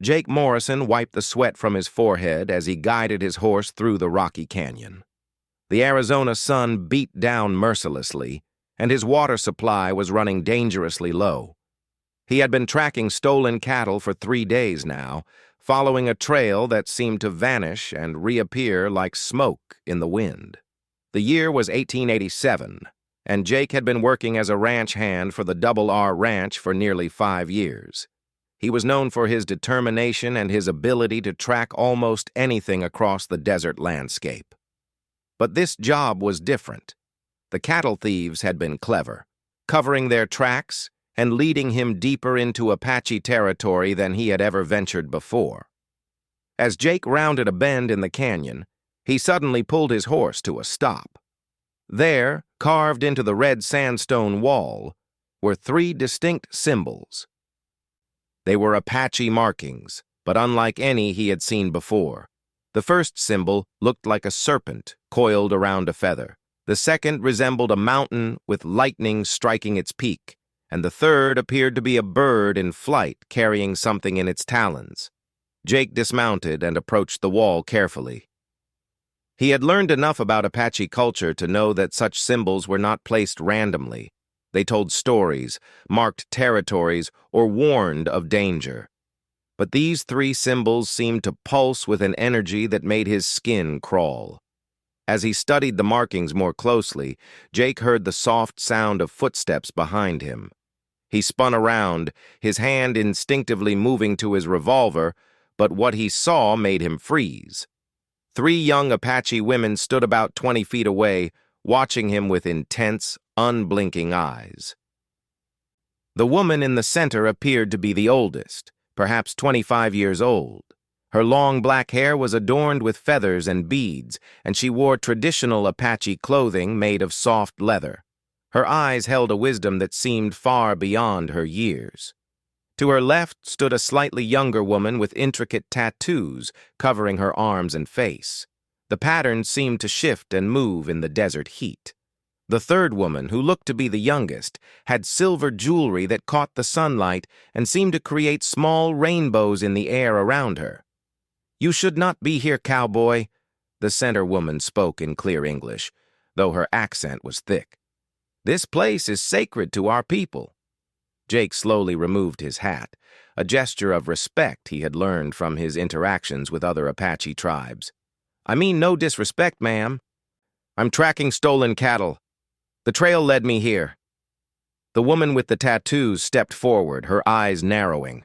Jake Morrison wiped the sweat from his forehead as he guided his horse through the rocky canyon. The Arizona sun beat down mercilessly, and his water supply was running dangerously low. He had been tracking stolen cattle for 3 days now, following a trail that seemed to vanish and reappear like smoke in the wind. The year was 1887, and Jake had been working as a ranch hand for the Double R Ranch for nearly 5 years. He was known for his determination and his ability to track almost anything across the desert landscape. But this job was different. The cattle thieves had been clever, covering their tracks and leading him deeper into Apache territory than he had ever ventured before. As Jake rounded a bend in the canyon, he suddenly pulled his horse to a stop. There, carved into the red sandstone wall, were 3 distinct symbols. They were Apache markings, but unlike any he had seen before. The first symbol looked like a serpent coiled around a feather. The second resembled a mountain with lightning striking its peak, and the third appeared to be a bird in flight carrying something in its talons. Jake dismounted and approached the wall carefully. He had learned enough about Apache culture to know that such symbols were not placed randomly. They told stories, marked territories, or warned of danger. But these 3 symbols seemed to pulse with an energy that made his skin crawl. As he studied the markings more closely, Jake heard the soft sound of footsteps behind him. He spun around, his hand instinctively moving to his revolver, but what he saw made him freeze. 3 young Apache women stood about 20 feet away, watching him with intense, unblinking eyes. The woman in the center appeared to be the oldest, perhaps 25 years old. Her long black hair was adorned with feathers and beads, and she wore traditional Apache clothing made of soft leather. Her eyes held a wisdom that seemed far beyond her years. To her left stood a slightly younger woman with intricate tattoos covering her arms and face. The patterns seemed to shift and move in the desert heat. The third woman, who looked to be the youngest, had silver jewelry that caught the sunlight and seemed to create small rainbows in the air around her. "You should not be here, cowboy," the center woman spoke in clear English, though her accent was thick. "This place is sacred to our people." Jake slowly removed his hat, a gesture of respect he had learned from his interactions with other Apache tribes. "I mean no disrespect, ma'am. I'm tracking stolen cattle. The trail led me here." The woman with the tattoos stepped forward, her eyes narrowing.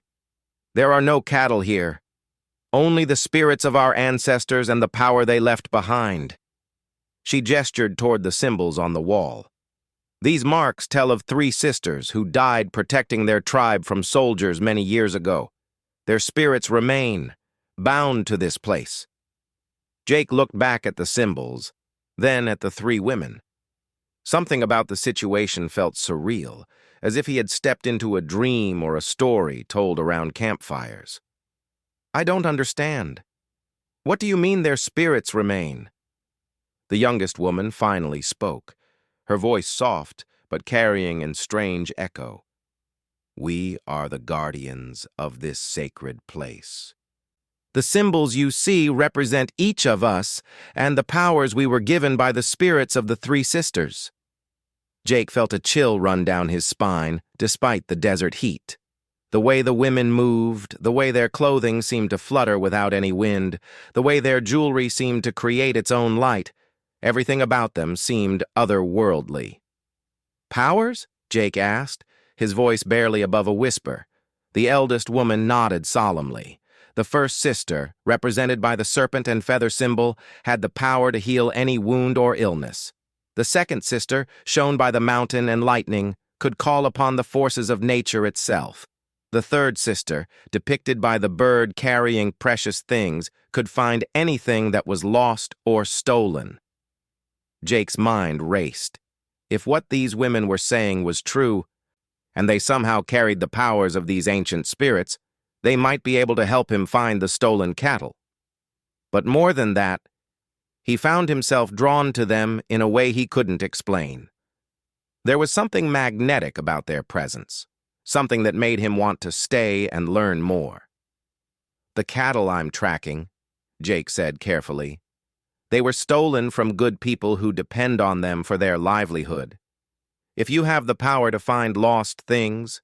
"There are no cattle here. Only the spirits of our ancestors and the power they left behind." She gestured toward the symbols on the wall. "These marks tell of 3 sisters who died protecting their tribe from soldiers many years ago. Their spirits remain, bound to this place." Jake looked back at the symbols, then at the 3 women. Something about the situation felt surreal, as if he had stepped into a dream or a story told around campfires. "I don't understand. What do you mean their spirits remain?" The youngest woman finally spoke, her voice soft but carrying a strange echo. "We are the guardians of this sacred place. The symbols you see represent each of us and the powers we were given by the spirits of the 3 sisters." Jake felt a chill run down his spine, despite the desert heat. The way the women moved, the way their clothing seemed to flutter without any wind, the way their jewelry seemed to create its own light, everything about them seemed otherworldly. "Powers?" Jake asked, his voice barely above a whisper. The eldest woman nodded solemnly. The first sister, represented by the serpent and feather symbol, had the power to heal any wound or illness. The second sister, shown by the mountain and lightning, could call upon the forces of nature itself. The third sister, depicted by the bird carrying precious things, could find anything that was lost or stolen. Jake's mind raced. If what these women were saying was true, and they somehow carried the powers of these ancient spirits, they might be able to help him find the stolen cattle. But more than that, he found himself drawn to them in a way he couldn't explain. There was something magnetic about their presence, something that made him want to stay and learn more. the cattle I'm tracking," Jake said carefully. "They were stolen from good people who depend on them for their livelihood. If you have the power to find lost things,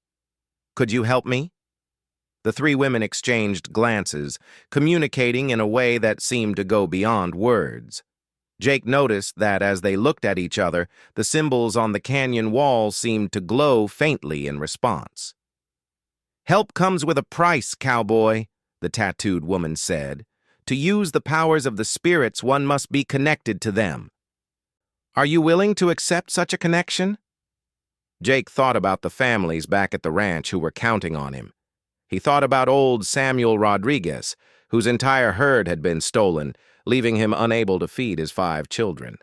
could you help me?" The three women exchanged glances, communicating in a way that seemed to go beyond words. Jake noticed that as they looked at each other, the symbols on the canyon wall seemed to glow faintly in response. "Help comes with a price, cowboy," the tattooed woman said. "To use the powers of the spirits, one must be connected to them. Are you willing to accept such a connection?" Jake thought about the families back at the ranch who were counting on him. He thought about old Samuel Rodriguez, whose entire herd had been stolen, leaving him unable to feed his 5 children.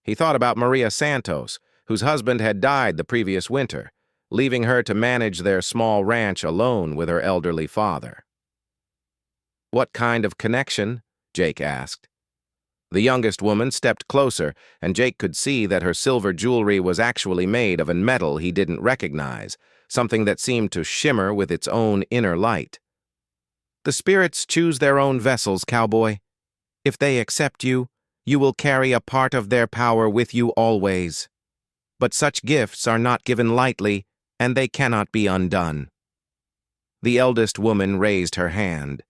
He thought about Maria Santos, whose husband had died the previous winter, leaving her to manage their small ranch alone with her elderly father. "What kind of connection?" Jake asked. The youngest woman stepped closer, and Jake could see that her silver jewelry was actually made of a metal he didn't recognize, something that seemed to shimmer with its own inner light. "The spirits choose their own vessels, cowboy. If they accept you, you will carry a part of their power with you always. But such gifts are not given lightly, and they cannot be undone." The eldest woman raised her hand,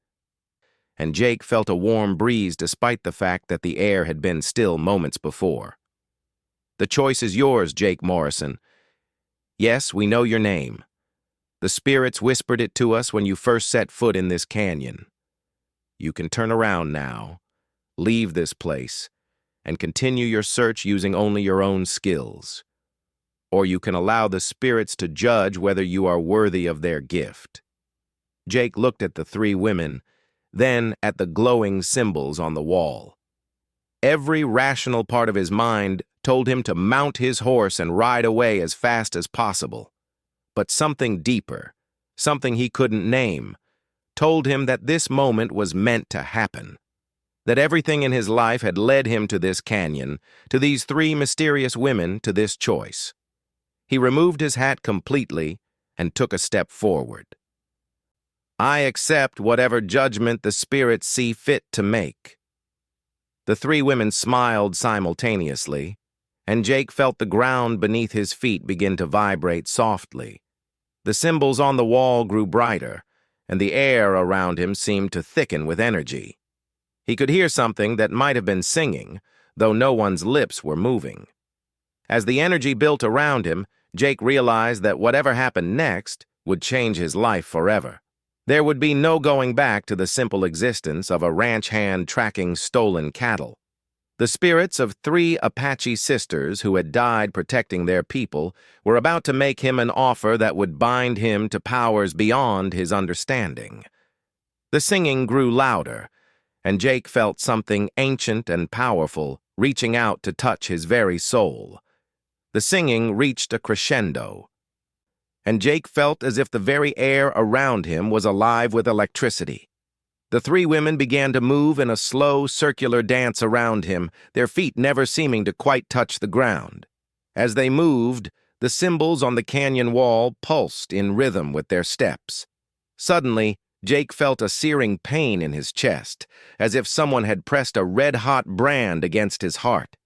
and Jake felt a warm breeze despite the fact that the air had been still moments before. "The choice is yours, Jake Morrison. Yes, we know your name. The spirits whispered it to us when you first set foot in this canyon. You can turn around now, leave this place, and continue your search using only your own skills. Or you can allow the spirits to judge whether you are worthy of their gift." Jake looked at the three women, then at the glowing symbols on the wall. Every rational part of his mind told him to mount his horse and ride away as fast as possible. But something deeper, something he couldn't name, told him that this moment was meant to happen. That everything in his life had led him to this canyon, to these three mysterious women, to this choice. He removed his hat completely and took a step forward. "I accept whatever judgment the spirits see fit to make." The three women smiled simultaneously, and Jake felt the ground beneath his feet begin to vibrate softly. The symbols on the wall grew brighter, and the air around him seemed to thicken with energy. He could hear something that might have been singing, though no one's lips were moving. As the energy built around him, Jake realized that whatever happened next would change his life forever. There would be no going back to the simple existence of a ranch hand tracking stolen cattle. The spirits of 3 Apache sisters who had died protecting their people were about to make him an offer that would bind him to powers beyond his understanding. The singing grew louder, and Jake felt something ancient and powerful reaching out to touch his very soul. The singing reached a crescendo, and Jake felt as if the very air around him was alive with electricity. The three women began to move in a slow, circular dance around him, their feet never seeming to quite touch the ground. As they moved, the symbols on the canyon wall pulsed in rhythm with their steps. Suddenly, Jake felt a searing pain in his chest, as if someone had pressed a red-hot brand against his heart.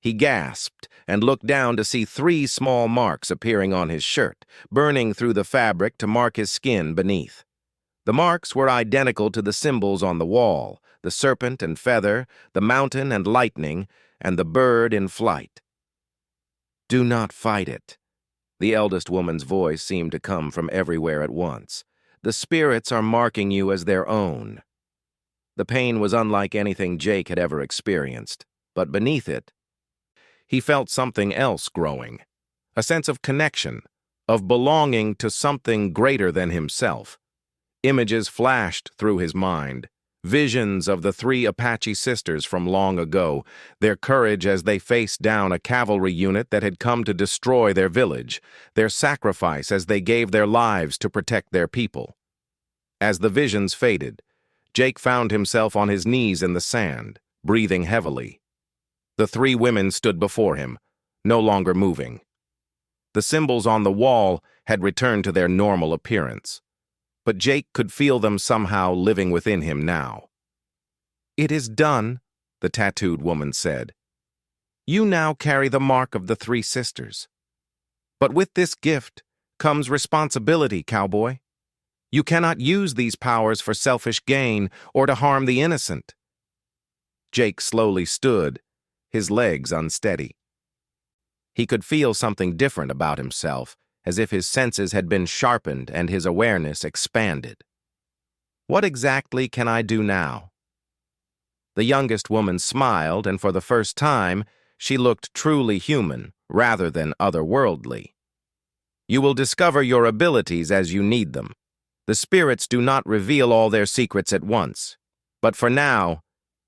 He gasped and looked down to see 3 small marks appearing on his shirt, burning through the fabric to mark his skin beneath. The marks were identical to the symbols on the wall, the serpent and feather, the mountain and lightning, and the bird in flight. "Do not fight it." The eldest woman's voice seemed to come from everywhere at once. "The spirits are marking you as their own." The pain was unlike anything Jake had ever experienced, but beneath it, he felt something else growing, a sense of connection, of belonging to something greater than himself. Images flashed through his mind, visions of the 3 Apache sisters from long ago, their courage as they faced down a cavalry unit that had come to destroy their village, their sacrifice as they gave their lives to protect their people. As the visions faded, Jake found himself on his knees in the sand, breathing heavily. The 3 women stood before him, no longer moving. The symbols on the wall had returned to their normal appearance. but Jake could feel them somehow living within him now. "It is done," the tattooed woman said. "You now carry the mark of the three sisters. But with this gift comes responsibility, cowboy. You cannot use these powers for selfish gain or to harm the innocent." Jake slowly stood, his legs unsteady. He could feel something different about himself, as if his senses had been sharpened and his awareness expanded. "What exactly can I do now?" The youngest woman smiled, and for the first time, she looked truly human rather than otherworldly. "You will discover your abilities as you need them. The spirits do not reveal all their secrets at once. But for now,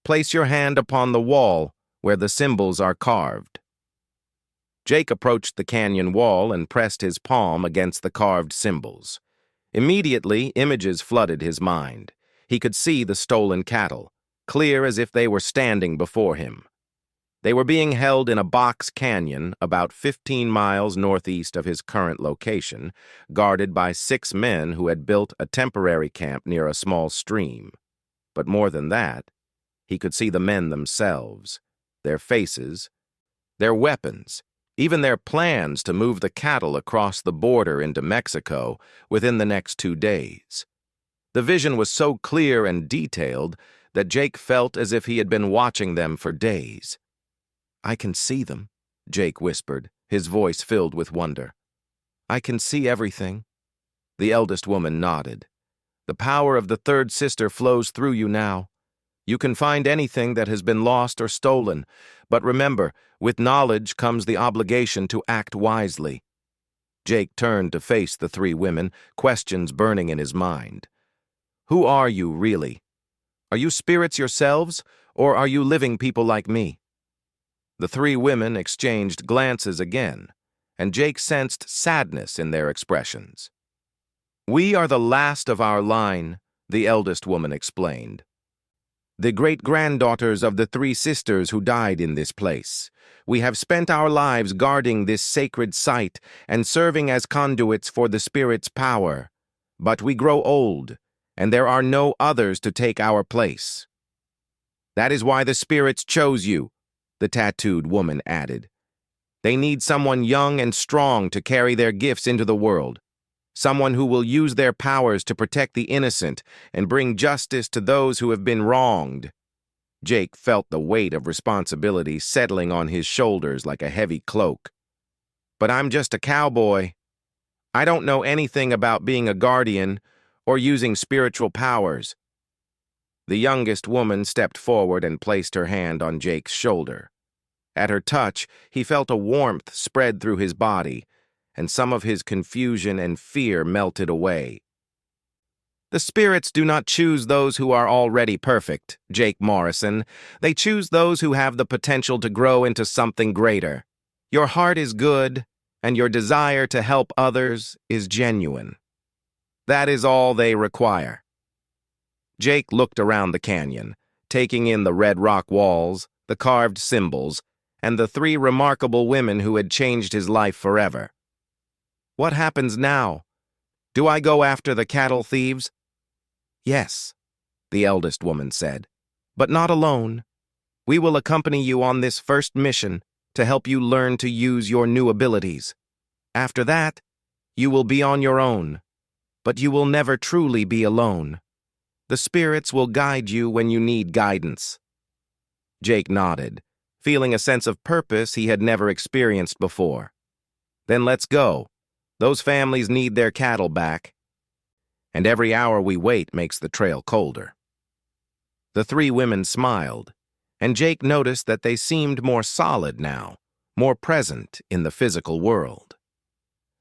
place your hand upon the wall where the symbols are carved." Jake approached the canyon wall and pressed his palm against the carved symbols. Immediately, images flooded his mind. He could see the stolen cattle, clear as if they were standing before him. They were being held in a box canyon about 15 miles northeast of his current location, guarded by 6 men who had built a temporary camp near a small stream. But more than that, he could see the men themselves, their faces, their weapons, even their plans to move the cattle across the border into Mexico within the next 2 days. The vision was so clear and detailed that Jake felt as if he had been watching them for days. "I can see them," Jake whispered, his voice filled with wonder. "I can see everything." The eldest woman nodded. "The power of the third sister flows through you now. You can find anything that has been lost or stolen, but remember, with knowledge comes the obligation to act wisely." Jake turned to face the 3 women, questions burning in his mind. "Who are you, really? Are you spirits yourselves, or are you living people like me?" The 3 women exchanged glances again, and Jake sensed sadness in their expressions. "We are the last of our line," the eldest woman explained. "The great-granddaughters of the 3 sisters who died in this place. We have spent our lives guarding this sacred site and serving as conduits for the spirit's power. But we grow old, and there are no others to take our place." "That is why the spirits chose you," the tattooed woman added. "They need someone young and strong to carry their gifts into the world. Someone who will use their powers to protect the innocent and bring justice to those who have been wronged." Jake felt the weight of responsibility settling on his shoulders like a heavy cloak. "But I'm just a cowboy. I don't know anything about being a guardian or using spiritual powers." The youngest woman stepped forward and placed her hand on Jake's shoulder. At her touch, he felt a warmth spread through his body, and some of his confusion and fear melted away. "The spirits do not choose those who are already perfect, Jake Morrison. They choose those who have the potential to grow into something greater. Your heart is good, and your desire to help others is genuine. That is all they require." Jake looked around the canyon, taking in the red rock walls, the carved symbols, and the 3 remarkable women who had changed his life forever. "What happens now? Do I go after the cattle thieves?" "Yes," the eldest woman said, "but not alone. We will accompany you on this first mission to help you learn to use your new abilities. After that, you will be on your own, but you will never truly be alone. The spirits will guide you when you need guidance." Jake nodded, feeling a sense of purpose he had never experienced before. "Then let's go. Those families need their cattle back. And every hour we wait makes the trail colder." The 3 women smiled, and Jake noticed that they seemed more solid now, more present in the physical world.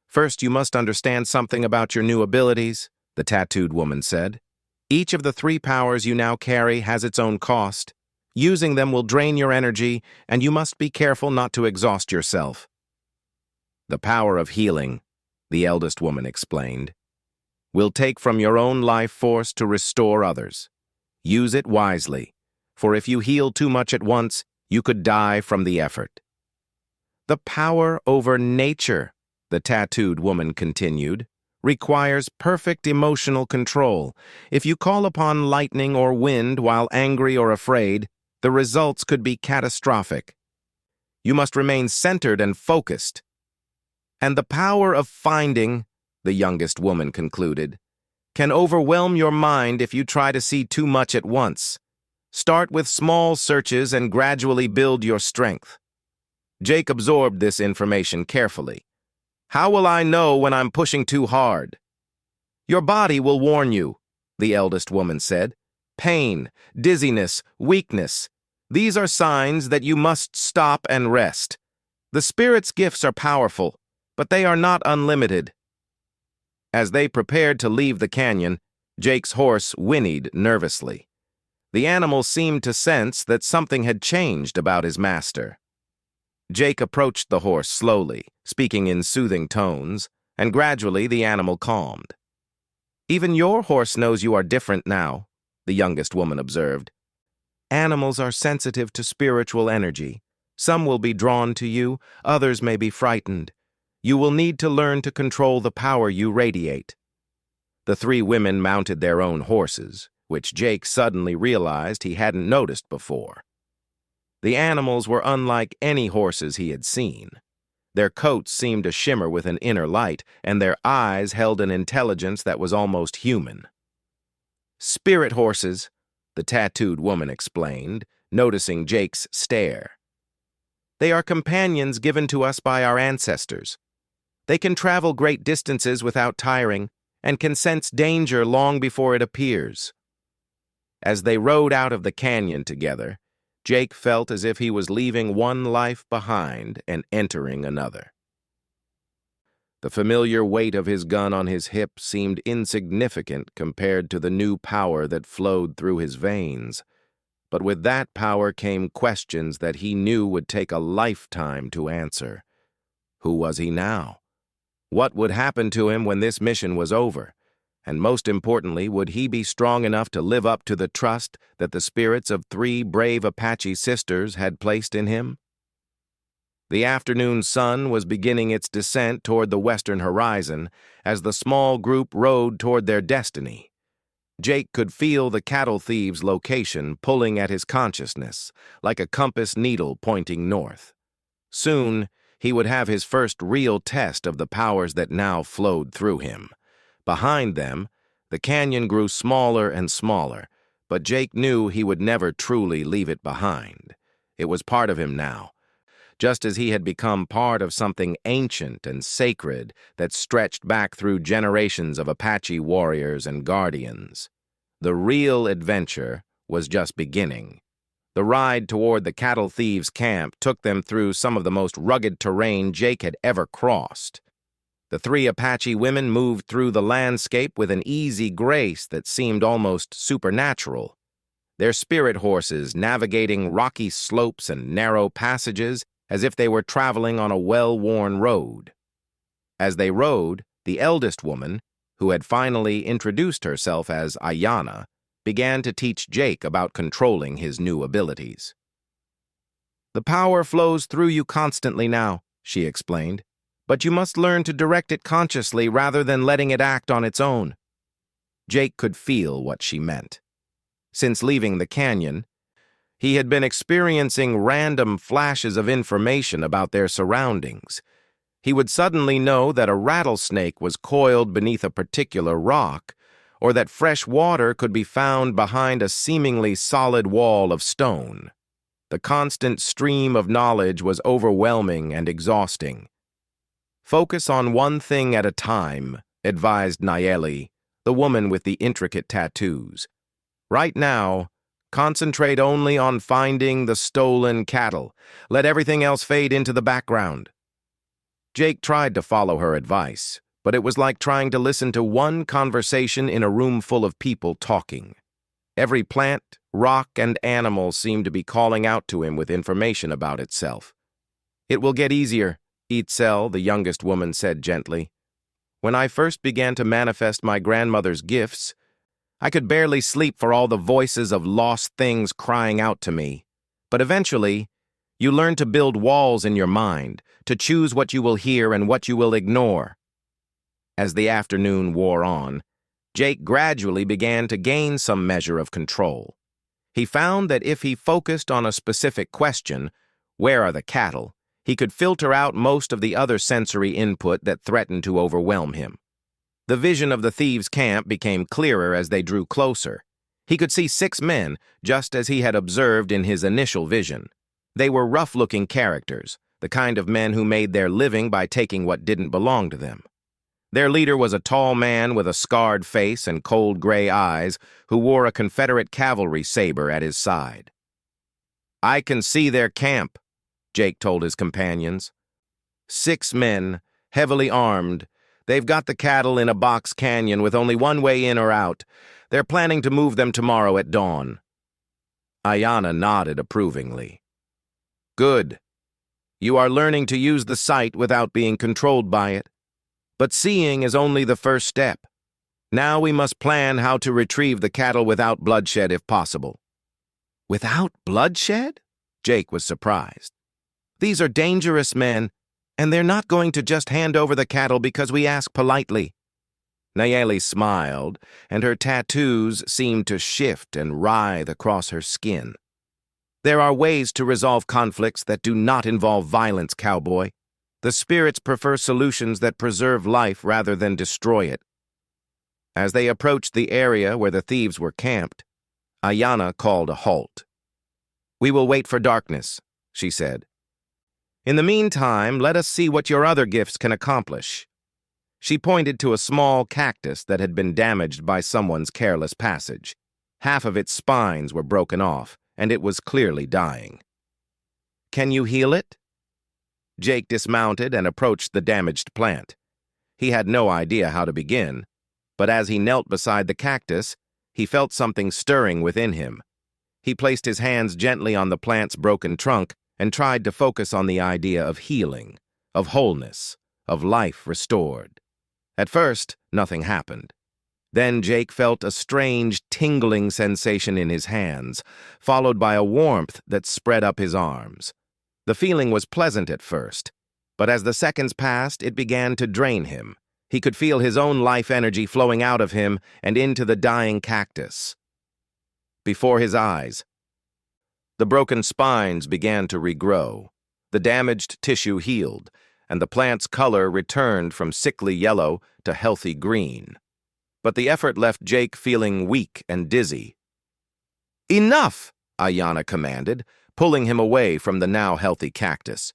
"First, you must understand something about your new abilities," the tattooed woman said. "Each of the 3 powers you now carry has its own cost. Using them will drain your energy, and you must be careful not to exhaust yourself." "The power of healing," the eldest woman explained, "will take from your own life force to restore others. Use it wisely, for if you heal too much at once, you could die from the effort." "The power over nature," the tattooed woman continued, requires perfect emotional control. If you call upon lightning or wind while angry or afraid, the results could be catastrophic. You must remain centered and focused. And the power of finding, the youngest woman concluded, can overwhelm your mind if you try to see too much at once. Start with small searches and gradually build your strength. Jake absorbed this information carefully. How will I know when I'm pushing too hard? Your body will warn you, the eldest woman said. Pain, dizziness, weakness. These are signs that you must stop and rest. The Spirit's gifts are powerful, but they are not unlimited. As they prepared to leave the canyon, Jake's horse whinnied nervously. The animal seemed to sense that something had changed about his master. Jake approached the horse slowly, speaking in soothing tones, and gradually the animal calmed. Even your horse knows you are different now, the youngest woman observed. Animals are sensitive to spiritual energy. Some will be drawn to you, others may be frightened. You will need to learn to control the power you radiate. The three women mounted their own horses, which Jake suddenly realized he hadn't noticed before. The animals were unlike any horses he had seen. Their coats seemed to shimmer with an inner light, and their eyes held an intelligence that was almost human. Spirit horses, the tattooed woman explained, noticing Jake's stare. They are companions given to us by our ancestors. They can travel great distances without tiring and can sense danger long before it appears. As they rode out of the canyon together, Jake felt as if he was leaving one life behind and entering another. The familiar weight of his gun on his hip seemed insignificant compared to the new power that flowed through his veins. But with that power came questions that he knew would take a lifetime to answer. Who was he now? What would happen to him when this mission was over? And most importantly, would he be strong enough to live up to the trust that the spirits of three brave Apache sisters had placed in him? The afternoon sun was beginning its descent toward the western horizon as the small group rode toward their destiny. Jake could feel the cattle thieves' location pulling at his consciousness, like a compass needle pointing north. Soon, he would have his first real test of the powers that now flowed through him. Behind them, the canyon grew smaller and smaller, but Jake knew he would never truly leave it behind. It was part of him now, just as he had become part of something ancient and sacred that stretched back through generations of Apache warriors and guardians. The real adventure was just beginning. The ride toward the cattle thieves' camp took them through some of the most rugged terrain Jake had ever crossed. The three Apache women moved through the landscape with an easy grace that seemed almost supernatural. Their spirit horses navigating rocky slopes and narrow passages as if they were traveling on a well-worn road. As they rode, the eldest woman, who had finally introduced herself as Ayana, began to teach Jake about controlling his new abilities. The power flows through you constantly now, she explained, but you must learn to direct it consciously rather than letting it act on its own. Jake could feel what she meant. Since leaving the canyon, he had been experiencing random flashes of information about their surroundings. He would suddenly know that a rattlesnake was coiled beneath a particular rock, or that fresh water could be found behind a seemingly solid wall of stone. The constant stream of knowledge was overwhelming and exhausting. Focus on one thing at a time, advised Nayeli, the woman with the intricate tattoos. Right now, concentrate only on finding the stolen cattle. Let everything else fade into the background. Jake tried to follow her advice, but it was like trying to listen to one conversation in a room full of people talking. Every plant, rock, and animal seemed to be calling out to him with information about itself. It will get easier, Itzel, the youngest woman said gently. When I first began to manifest my grandmother's gifts, I could barely sleep for all the voices of lost things crying out to me. But eventually, you learn to build walls in your mind, to choose what you will hear and what you will ignore. As the afternoon wore on, Jake gradually began to gain some measure of control. He found that if he focused on a specific question, where are the cattle, he could filter out most of the other sensory input that threatened to overwhelm him. The vision of the thieves' camp became clearer as they drew closer. He could see 6 men, just as he had observed in his initial vision. They were rough-looking characters, the kind of men who made their living by taking what didn't belong to them. Their leader was a tall man with a scarred face and cold gray eyes who wore a Confederate cavalry saber at his side. "I can see their camp," Jake told his companions. 6 men, heavily armed. They've got the cattle in a box canyon with only one way in or out. They're planning to move them tomorrow at dawn. Ayanna nodded approvingly. "Good. You are learning to use the sight without being controlled by it. But seeing is only the first step. Now we must plan how to retrieve the cattle without bloodshed if possible." "Without bloodshed?" Jake was surprised. "These are dangerous men, and they're not going to just hand over the cattle because we ask politely." Nayeli smiled, and her tattoos seemed to shift and writhe across her skin. "There are ways to resolve conflicts that do not involve violence, cowboy. The spirits prefer solutions that preserve life rather than destroy it." As they approached the area where the thieves were camped, Ayanna called a halt. "We will wait for darkness," she said. "In the meantime, let us see what your other gifts can accomplish." She pointed to a small cactus that had been damaged by someone's careless passage. Half of its spines were broken off, and it was clearly dying. "Can you heal it?" Jake dismounted and approached the damaged plant. He had no idea how to begin, but as he knelt beside the cactus, he felt something stirring within him. He placed his hands gently on the plant's broken trunk and tried to focus on the idea of healing, of wholeness, of life restored. At first, nothing happened. Then Jake felt a strange, tingling sensation in his hands, followed by a warmth that spread up his arms. The feeling was pleasant at first, but as the seconds passed, it began to drain him. He could feel his own life energy flowing out of him and into the dying cactus. Before his eyes, the broken spines began to regrow. The damaged tissue healed, and the plant's color returned from sickly yellow to healthy green. But the effort left Jake feeling weak and dizzy. "Enough!" Ayanna commanded, pulling him away from the now healthy cactus.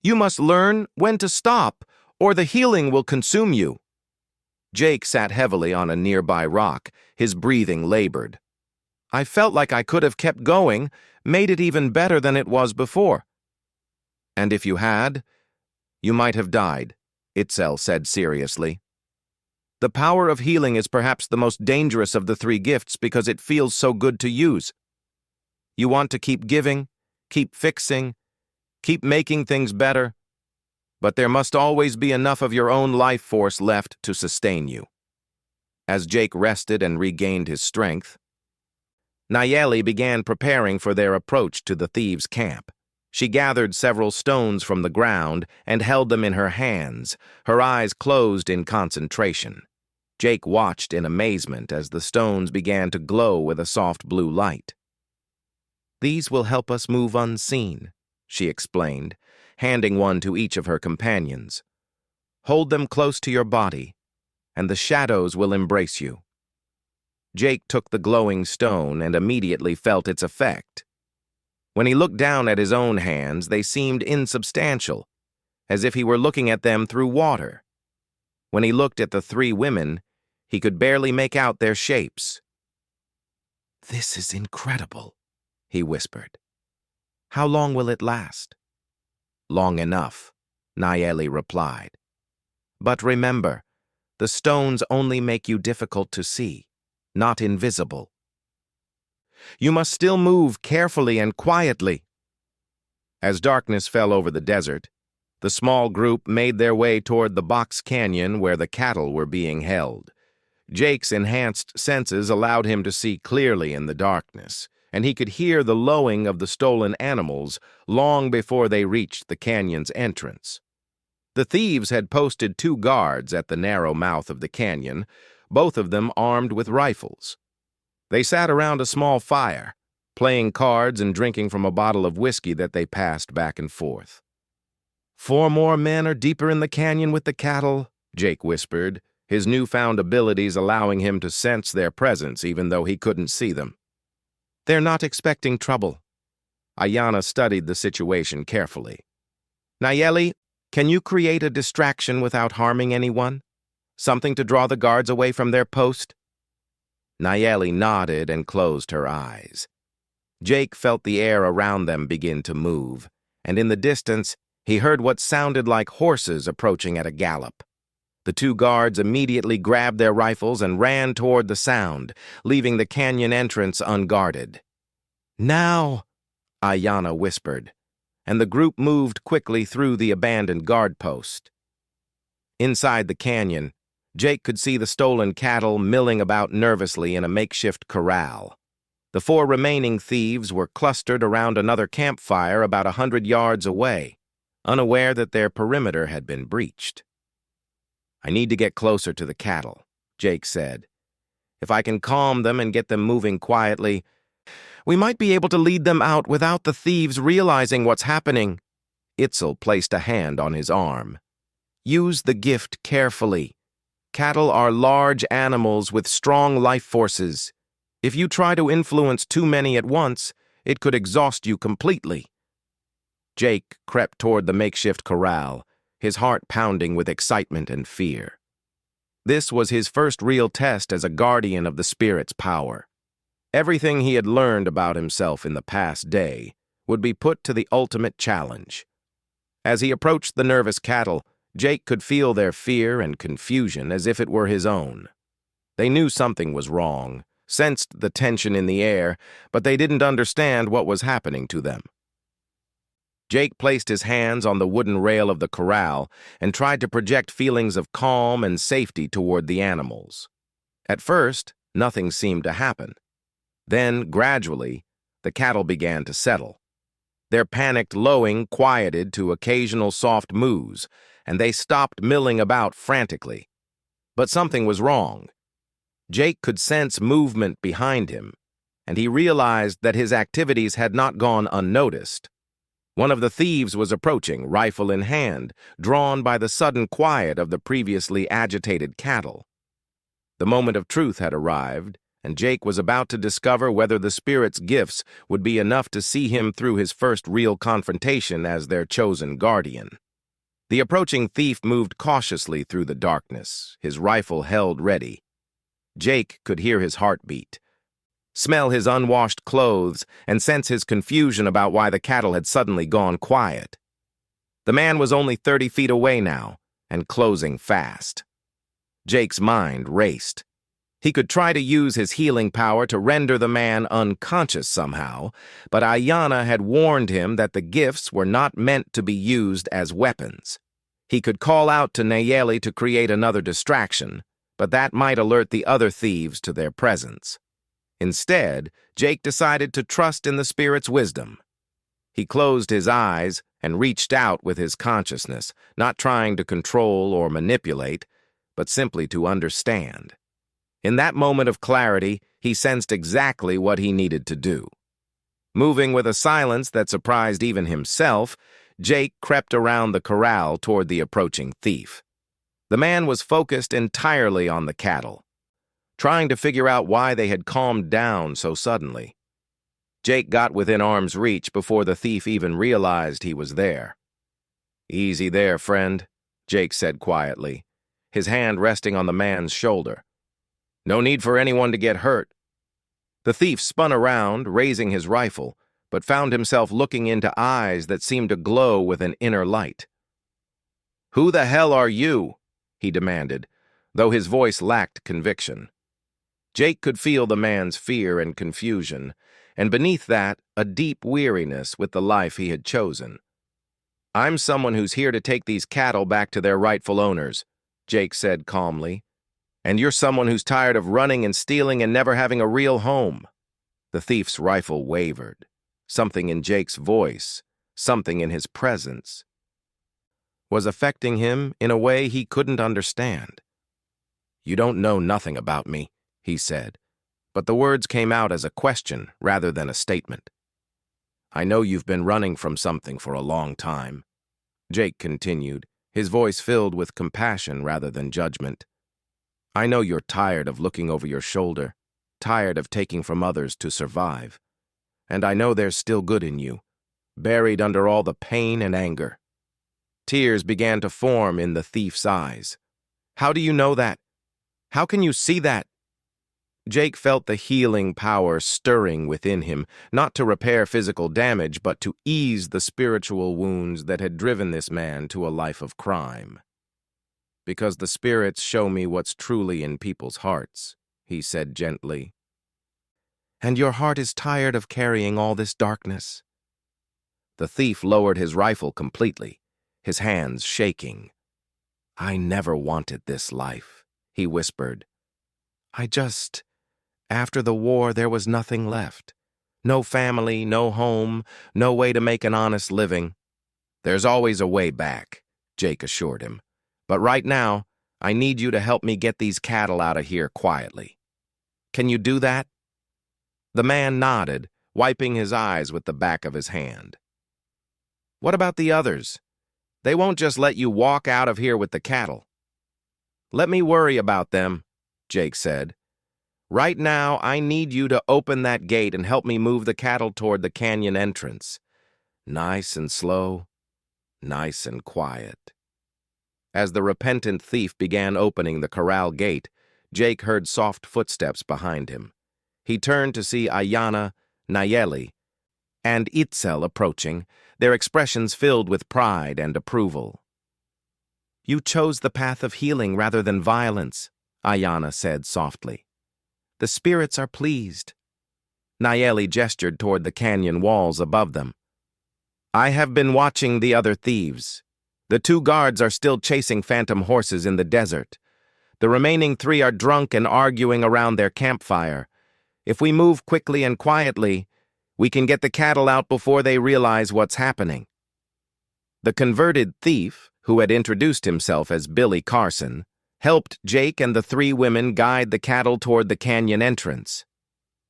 "You must learn when to stop, or the healing will consume you." Jake sat heavily on a nearby rock, his breathing labored. "I felt like I could have kept going, made it even better than it was before." "And if you had, you might have died," Itzel said seriously. "The power of healing is perhaps the most dangerous of the 3 gifts because it feels so good to use. You want to keep giving, keep fixing, keep making things better, but there must always be enough of your own life force left to sustain you." As Jake rested and regained his strength, Nayeli began preparing for their approach to the thieves' camp. She gathered several stones from the ground and held them in her hands, her eyes closed in concentration. Jake watched in amazement as the stones began to glow with a soft blue light. "These will help us move unseen," she explained, handing one to each of her companions. "Hold them close to your body, and the shadows will embrace you." Jake took the glowing stone and immediately felt its effect. When he looked down at his own hands, they seemed insubstantial, as if he were looking at them through water. When he looked at the 3 women, he could barely make out their shapes. "This is incredible," he whispered. "How long will it last?" "Long enough," Nayeli replied. "But remember, the stones only make you difficult to see, not invisible. You must still move carefully and quietly." As darkness fell over the desert, the small group made their way toward the box canyon where the cattle were being held. Jake's enhanced senses allowed him to see clearly in the darkness, and he could hear the lowing of the stolen animals long before they reached the canyon's entrance. The thieves had posted 2 guards at the narrow mouth of the canyon, both of them armed with rifles. They sat around a small fire, playing cards and drinking from a bottle of whiskey that they passed back and forth. "4 more men are deeper in the canyon with the cattle," Jake whispered, his newfound abilities allowing him to sense their presence even though he couldn't see them. "They're not expecting trouble." Ayanna studied the situation carefully. "Nayeli, can you create a distraction without harming anyone? Something to draw the guards away from their post?" Nayeli nodded and closed her eyes. Jake felt the air around them begin to move, and in the distance, he heard what sounded like horses approaching at a gallop. The 2 guards immediately grabbed their rifles and ran toward the sound, leaving the canyon entrance unguarded. "Now," Ayanna whispered, and the group moved quickly through the abandoned guard post. Inside the canyon, Jake could see the stolen cattle milling about nervously in a makeshift corral. The 4 remaining thieves were clustered around another campfire about 100 yards away, unaware that their perimeter had been breached. "I need to get closer to the cattle," Jake said. "If I can calm them and get them moving quietly, we might be able to lead them out without the thieves realizing what's happening." Itzel placed a hand on his arm. "Use the gift carefully. Cattle are large animals with strong life forces. If you try to influence too many at once, it could exhaust you completely." Jake crept toward the makeshift corral, his heart pounding with excitement and fear. This was his first real test as a guardian of the spirit's power. Everything he had learned about himself in the past day would be put to the ultimate challenge. As he approached the nervous cattle, Jake could feel their fear and confusion as if it were his own. They knew something was wrong, sensed the tension in the air, but they didn't understand what was happening to them. Jake placed his hands on the wooden rail of the corral and tried to project feelings of calm and safety toward the animals. At first, nothing seemed to happen. Then, gradually, the cattle began to settle. Their panicked lowing quieted to occasional soft moos, and they stopped milling about frantically. But something was wrong. Jake could sense movement behind him, and he realized that his activities had not gone unnoticed. One of the thieves was approaching, rifle in hand, drawn by the sudden quiet of the previously agitated cattle. The moment of truth had arrived, and Jake was about to discover whether the spirit's gifts would be enough to see him through his first real confrontation as their chosen guardian. The approaching thief moved cautiously through the darkness, his rifle held ready. Jake could hear his heartbeat, smell his unwashed clothes, and sense his confusion about why the cattle had suddenly gone quiet. The man was only 30 feet away now, and closing fast. Jake's mind raced. He could try to use his healing power to render the man unconscious somehow, but Ayanna had warned him that the gifts were not meant to be used as weapons. He could call out to Nayeli to create another distraction, but that might alert the other thieves to their presence. Instead, Jake decided to trust in the spirit's wisdom. He closed his eyes and reached out with his consciousness, not trying to control or manipulate, but simply to understand. In that moment of clarity, he sensed exactly what he needed to do. Moving with a silence that surprised even himself, Jake crept around the corral toward the approaching thief. The man was focused entirely on the cattle, trying to figure out why they had calmed down so suddenly. Jake got within arm's reach before the thief even realized he was there. "Easy there, friend," Jake said quietly, his hand resting on the man's shoulder. "No need for anyone to get hurt." The thief spun around, raising his rifle, but found himself looking into eyes that seemed to glow with an inner light. "Who the hell are you?" he demanded, though his voice lacked conviction. Jake could feel the man's fear and confusion, and beneath that, a deep weariness with the life he had chosen. "I'm someone who's here to take these cattle back to their rightful owners," Jake said calmly. "And you're someone who's tired of running and stealing and never having a real home." The thief's rifle wavered. Something in Jake's voice, something in his presence. was affecting him in a way he couldn't understand. "You don't know nothing about me," he said, but the words came out as a question rather than a statement. "I know you've been running from something for a long time," Jake continued, his voice filled with compassion rather than judgment. "I know you're tired of looking over your shoulder, tired of taking from others to survive. And I know there's still good in you, buried under all the pain and anger." Tears began to form in the thief's eyes. "How do you know that? How can you see that?" Jake felt the healing power stirring within him, not to repair physical damage, but to ease the spiritual wounds that had driven this man to a life of crime. "Because the spirits show me what's truly in people's hearts," he said gently. "And your heart is tired of carrying all this darkness." The thief lowered his rifle completely, his hands shaking. "I never wanted this life," he whispered. After the war, there was nothing left. No family, no home, no way to make an honest living." "There's always a way back," Jake assured him. "But right now, I need you to help me get these cattle out of here quietly. Can you do that?" The man nodded, wiping his eyes with the back of his hand. "What about the others? They won't just let you walk out of here with the cattle." "Let me worry about them," Jake said. "Right now, I need you to open that gate and help me move the cattle toward the canyon entrance. Nice and slow, nice and quiet." As the repentant thief began opening the corral gate, Jake heard soft footsteps behind him. He turned to see Ayanna, Nayeli, and Itzel approaching, their expressions filled with pride and approval. "You chose the path of healing rather than violence," Ayanna said softly. "The spirits are pleased." Nayeli gestured toward the canyon walls above them. "I have been watching the other thieves. The 2 guards are still chasing phantom horses in the desert. The remaining 3 are drunk and arguing around their campfire. If we move quickly and quietly, we can get the cattle out before they realize what's happening." The converted thief, who had introduced himself as Billy Carson, helped Jake and the 3 women guide the cattle toward the canyon entrance.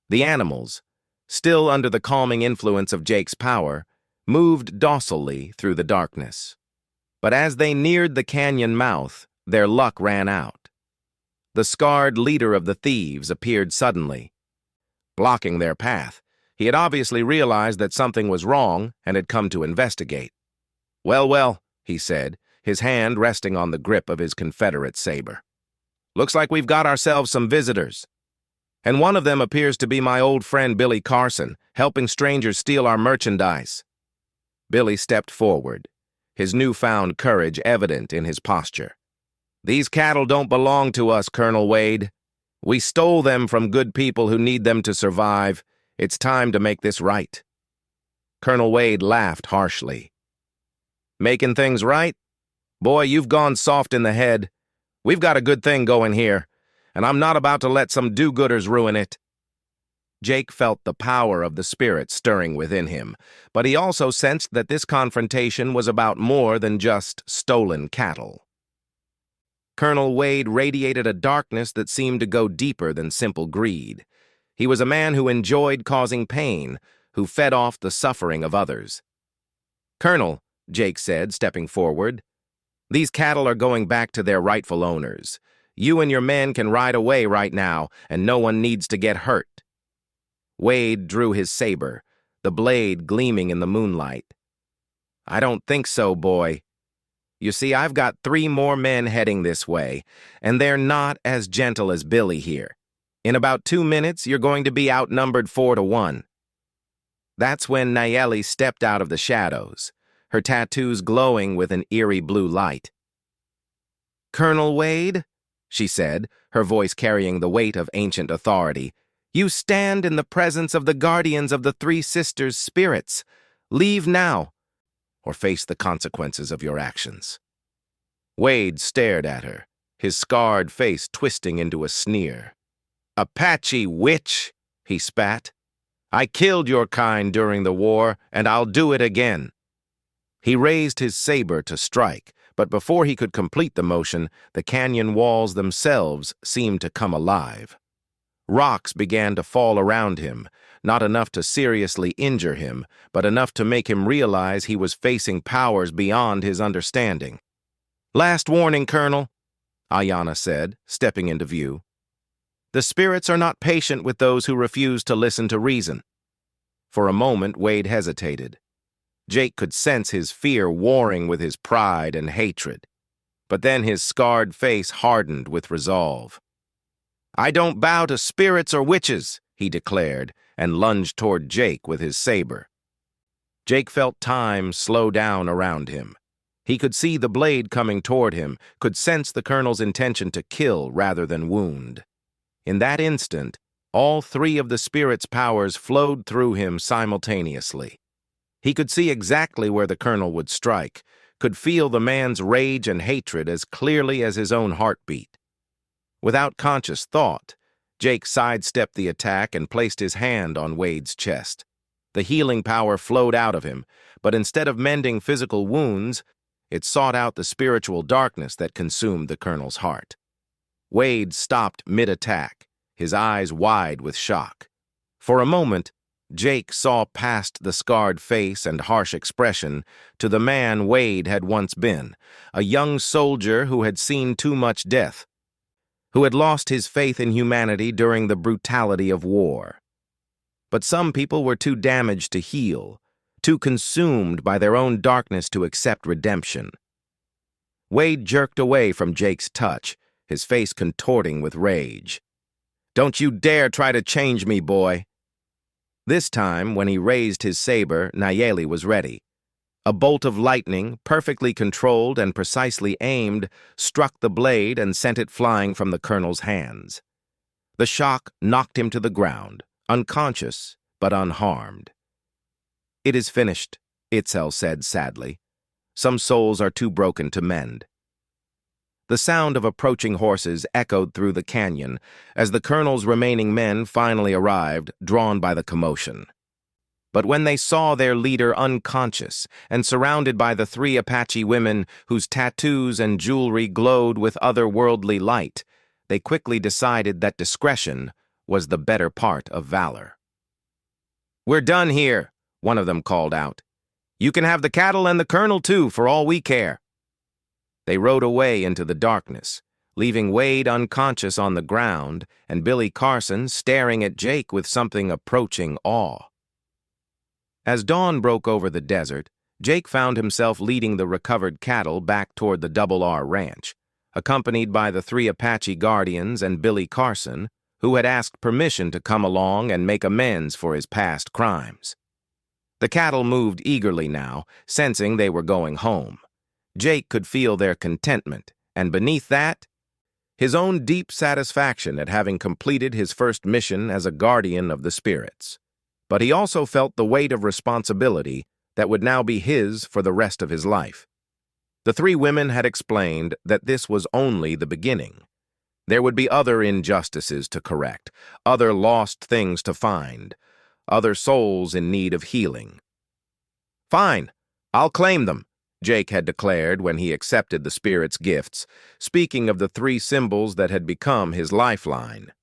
The animals, still under the calming influence of Jake's power, moved docilely through the darkness. But as they neared the canyon mouth, their luck ran out. The scarred leader of the thieves appeared suddenly, blocking their path. He had obviously realized that something was wrong and had come to investigate. Well, he said, his hand resting on the grip of his Confederate saber. "Looks like we've got ourselves some visitors. And one of them appears to be my old friend Billy Carson, helping strangers steal our merchandise." Billy stepped forward, his newfound courage evident in his posture. "These cattle don't belong to us, Colonel Wade. We stole them from good people who need them to survive. It's time to make this right." Colonel Wade laughed harshly. "Making things right? Boy, you've gone soft in the head. We've got a good thing going here, and I'm not about to let some do-gooders ruin it." Jake felt the power of the spirit stirring within him, but he also sensed that this confrontation was about more than just stolen cattle. Colonel Wade radiated a darkness that seemed to go deeper than simple greed. He was a man who enjoyed causing pain, who fed off the suffering of others. "Colonel," Jake said, stepping forward, "these cattle are going back to their rightful owners. You and your men can ride away right now, and no one needs to get hurt." Wade drew his saber, the blade gleaming in the moonlight. "I don't think so, boy. You see, I've got 3 more men heading this way, and they're not as gentle as Billy here. In about 2 minutes, you're going to be outnumbered 4-1. That's when Nayeli stepped out of the shadows, her tattoos glowing with an eerie blue light. "Colonel Wade," she said, her voice carrying the weight of ancient authority, "you stand in the presence of the guardians of the 3 sisters' spirits. Leave now, or face the consequences of your actions." Wade stared at her, his scarred face twisting into a sneer. "Apache witch," he spat. "I killed your kind during the war, and I'll do it again." He raised his saber to strike, But before he could complete the motion, the canyon walls themselves seemed to come alive. Rocks began to fall around him, not enough to seriously injure him, but enough to make him realize he was facing powers beyond his understanding. "Last warning, Colonel," Ayanna said, stepping into view. "The spirits are not patient with those who refuse to listen to reason." For a moment, Wade hesitated. Jake could sense his fear warring with his pride and hatred. But then his scarred face hardened with resolve. "I don't bow to spirits or witches," he declared, and lunged toward Jake with his saber. Jake felt time slow down around him. He could see the blade coming toward him, could sense the colonel's intention to kill rather than wound. In that instant, all three of the spirit's powers flowed through him simultaneously. He could see exactly where the colonel would strike, could feel the man's rage and hatred as clearly as his own heartbeat. Without conscious thought, Jake sidestepped the attack and placed his hand on Wade's chest. The healing power flowed out of him, but instead of mending physical wounds, it sought out the spiritual darkness that consumed the colonel's heart. Wade stopped mid-attack, his eyes wide with shock. For a moment, Jake saw past the scarred face and harsh expression to the man Wade had once been, a young soldier who had seen too much death, who had lost his faith in humanity during the brutality of war. But some people were too damaged to heal, too consumed by their own darkness to accept redemption. Wade jerked away from Jake's touch, his face contorting with rage. "Don't you dare try to change me, boy." This time, when he raised his saber, Nayeli was ready. A bolt of lightning, perfectly controlled and precisely aimed, struck the blade and sent it flying from the colonel's hands. The shock knocked him to the ground, unconscious but unharmed. "It is finished," Itzel said sadly. "Some souls are too broken to mend." The sound of approaching horses echoed through the canyon as the colonel's remaining men finally arrived, drawn by the commotion. But when they saw their leader unconscious and surrounded by the three Apache women whose tattoos and jewelry glowed with otherworldly light, they quickly decided that discretion was the better part of valor. "We're done here," one of them called out. "You can have the cattle and the colonel too, for all we care." They rode away into the darkness, leaving Wade unconscious on the ground and Billy Carson staring at Jake with something approaching awe. As dawn broke over the desert, Jake found himself leading the recovered cattle back toward the Double R Ranch, accompanied by the three Apache guardians and Billy Carson, who had asked permission to come along and make amends for his past crimes. The cattle moved eagerly now, sensing they were going home. Jake could feel their contentment, and beneath that, his own deep satisfaction at having completed his first mission as a guardian of the spirits. But he also felt the weight of responsibility that would now be his for the rest of his life. The three women had explained that this was only the beginning. There would be other injustices to correct, other lost things to find, other souls in need of healing. "Fine, I'll claim them," Jake had declared when he accepted the spirit's gifts, speaking of the three symbols that had become his lifeline.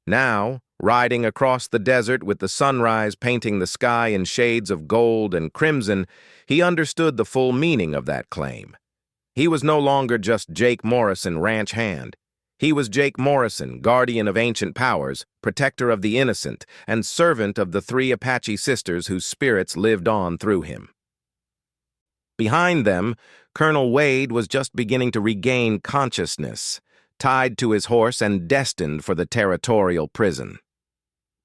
Now, riding across the desert with the sunrise painting the sky in shades of gold and crimson, he understood the full meaning of that claim. He was no longer just Jake Morrison, ranch hand. He was Jake Morrison, guardian of ancient powers, protector of the innocent, and servant of the three Apache sisters whose spirits lived on through him. Behind them, Colonel Wade was just beginning to regain consciousness, tied to his horse and destined for the territorial prison.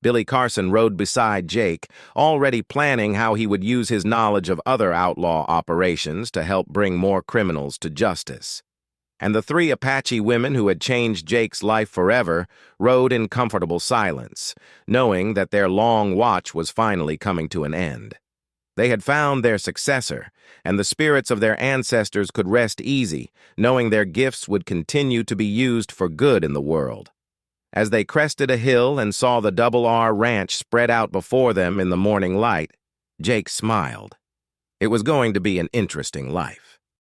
Billy Carson rode beside Jake, already planning how he would use his knowledge of other outlaw operations to help bring more criminals to justice. And the three Apache women who had changed Jake's life forever rode in comfortable silence, knowing that their long watch was finally coming to an end. They had found their successor, and the spirits of their ancestors could rest easy, knowing their gifts would continue to be used for good in the world. As they crested a hill and saw the Double R Ranch spread out before them in the morning light, Jake smiled. It was going to be an interesting life.